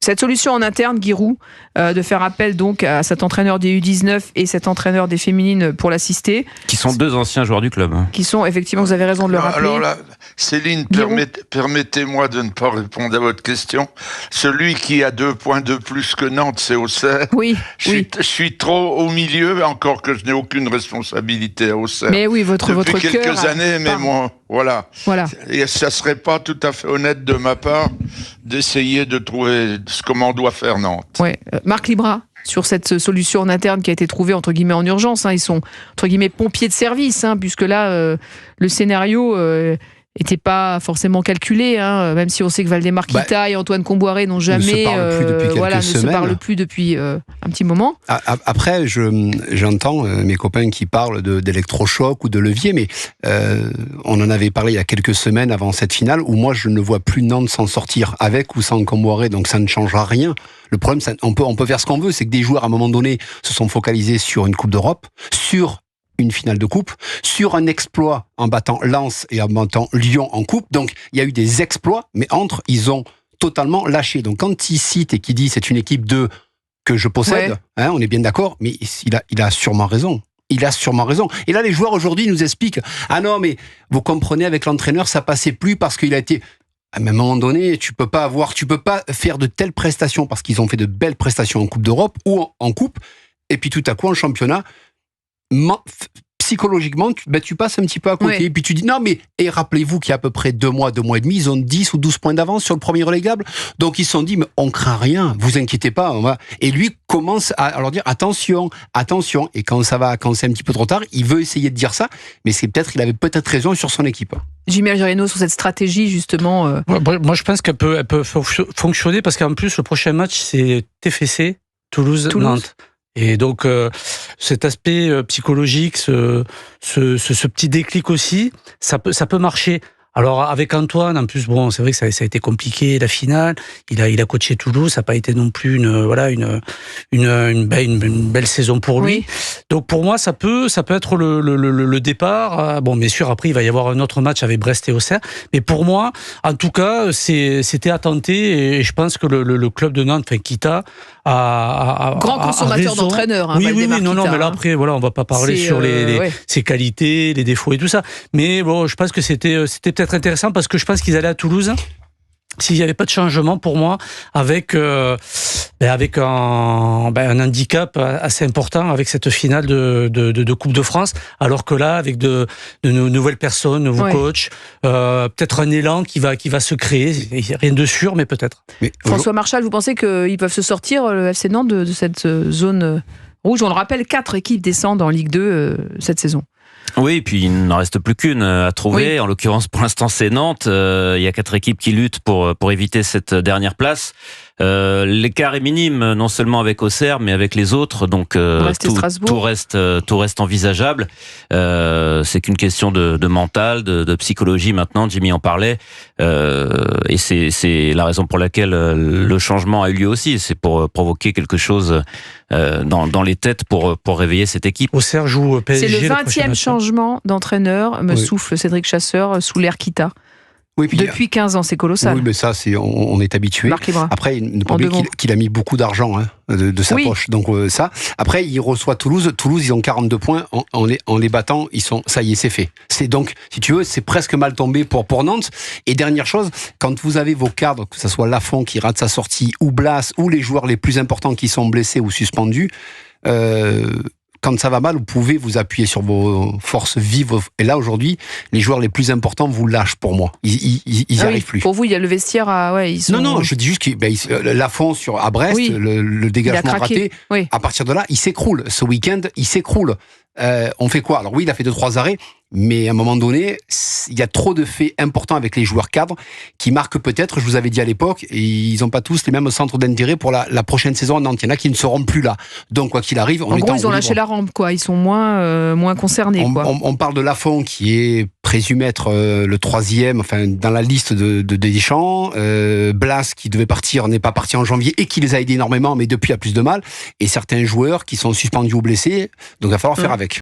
Cette solution en interne, Giroud, de faire appel donc à cet entraîneur des U19 et cet entraîneur des féminines pour l'assister. Qui sont deux anciens joueurs du club. Qui sont, effectivement, vous avez raison de le rappeler. Alors là, Céline, permettez-moi de ne pas répondre à votre question. Celui qui a 2 points de plus que Nantes, c'est Auxerre. Oui. Je suis trop au milieu, encore que je n'ai aucune responsabilité à Auxerre. Mais oui, votre cœur... Depuis quelques années, mais moi, voilà. Et ça ne serait pas tout à fait honnête de ma part d'essayer de trouver comment doit faire Nantes. Ouais. Marc Libra, sur cette solution en interne qui a été trouvée entre guillemets en urgence, ils sont entre guillemets pompiers de service, puisque là le scénario n'était pas forcément calculé, même si on sait que Valdemar Kita et Antoine Comboiré n'ont jamais ne se parlent plus depuis un petit moment. Après, j'entends mes copains qui parlent d'électrochoc ou de levier, mais on en avait parlé il y a quelques semaines avant cette finale, où moi je ne vois plus Nantes s'en sortir avec ou sans Comboiré, donc ça ne changera rien. Le problème, on peut faire ce qu'on veut, c'est que des joueurs à un moment donné se sont focalisés sur une Coupe d'Europe, sur une finale de coupe, sur un exploit en battant Lens et en battant Lyon en coupe. Donc, il y a eu des exploits, mais ils ont totalement lâché. Donc, quand il cite et qu'il dit c'est une équipe que je possède, on est bien d'accord, mais il a sûrement raison. Il a sûrement raison. Et là, les joueurs aujourd'hui nous expliquent « Ah non, mais vous comprenez, avec l'entraîneur, ça passait plus parce qu'il a été... » À un moment donné, tu peux pas faire de telles prestations parce qu'ils ont fait de belles prestations en Coupe d'Europe ou en Coupe, et puis tout à coup, en championnat, psychologiquement, tu passes un petit peu à côté, et puis tu dis non, mais rappelez-vous qu'il y a à peu près 2 mois et demi, ils ont 10 ou 12 points d'avance sur le premier relégable, donc ils se sont dit, mais on craint rien, vous inquiétez pas, et lui commence à leur dire attention, et quand c'est un petit peu trop tard, il veut essayer de dire ça, mais il avait peut-être raison sur son équipe. Jimmy Algerino, sur cette stratégie, justement. Moi, je pense qu'elle peut fonctionner, parce qu'en plus, le prochain match, c'est TFC, Toulouse-Nantes. Et donc cet aspect psychologique, ce petit déclic aussi, ça peut marcher. Alors avec Antoine, en plus, c'est vrai que ça a été compliqué la finale. Il a coaché Toulouse, ça n'a pas été non plus une belle saison pour lui. Oui. Donc pour moi, ça peut être le départ. Bon, bien sûr, après il va y avoir un autre match avec Brest et Auxerre. Mais pour moi, en tout cas, c'était à tenter. Et je pense que le club de Nantes, Kita, grand consommateur d'entraîneurs. Oui, non, mais là après, on va pas parler sur ses qualités, les défauts et tout ça. Mais bon, je pense que c'était peut-être intéressant, parce que je pense qu'ils allaient à Toulouse s'il n'y avait pas de changement, pour moi, avec un handicap assez important avec cette finale de Coupe de France, alors que là, avec de nouvelles personnes, nouveaux coachs, peut-être un élan qui va se créer, rien de sûr, mais peut-être. François Marchal, vous pensez qu'ils peuvent se sortir, le FC Nantes, de cette zone rouge? On le rappelle, 4 équipes descendent en Ligue 2 cette saison. Oui, et puis il n'en reste plus qu'une à trouver. En l'occurrence, pour l'instant, c'est Nantes. Il y a 4 équipes qui luttent pour éviter cette dernière place. L'écart est minime, non seulement avec Auxerre, mais avec les autres. Donc tout reste envisageable. C'est qu'une question de mental, de psychologie maintenant. Jimmy en parlait. Et c'est la raison pour laquelle le changement a eu lieu aussi. C'est pour provoquer quelque chose dans les têtes pour réveiller cette équipe. Auxerre joue PSG. C'est le 20e changement d'entraîneur, souffle Cédric Chasseur, sous l'ère Kita. Oui, puis depuis 15 ans, c'est colossal. Oui, mais ça, on est habitué. Après, ne pas oublier qu'il a mis beaucoup d'argent de sa poche. Donc ça. Après, il reçoit Toulouse. Toulouse, ils ont 42 points. En les battant, ça y est, c'est fait. C'est donc, si tu veux, c'est presque mal tombé pour Nantes. Et dernière chose, quand vous avez vos cadres, que ce soit Lafont qui rate sa sortie, ou Blas, ou les joueurs les plus importants qui sont blessés ou suspendus, quand ça va mal, vous pouvez vous appuyer sur vos forces vives. Et là, aujourd'hui, les joueurs les plus importants vous lâchent, pour moi. Ils n'y arrivent plus. Pour vous, il y a le vestiaire ils sont... Non, je dis juste que Lafont à Brest, le dégagement raté, à partir de là, il s'écroule. Ce week-end, il s'écroule. On fait quoi? Alors oui, il a fait 2-3 arrêts, mais à un moment donné, il y a trop de faits importants avec les joueurs cadres qui marquent peut-être, je vous avais dit à l'époque, et ils n'ont pas tous les mêmes centres d'intérêt pour la prochaine saison à Nantes. Il y en a qui ne seront plus là. Donc quoi qu'il arrive, en gros, ils ont lâché la rampe, quoi. Ils sont moins concernés. On parle de Lafont qui est présumé être le 3e, dans la liste de Deschamps. Blas qui devait partir n'est pas parti en janvier et qui les a aidés énormément, mais depuis a plus de mal. Et certains joueurs qui sont suspendus ou blessés, donc il va falloir faire avec.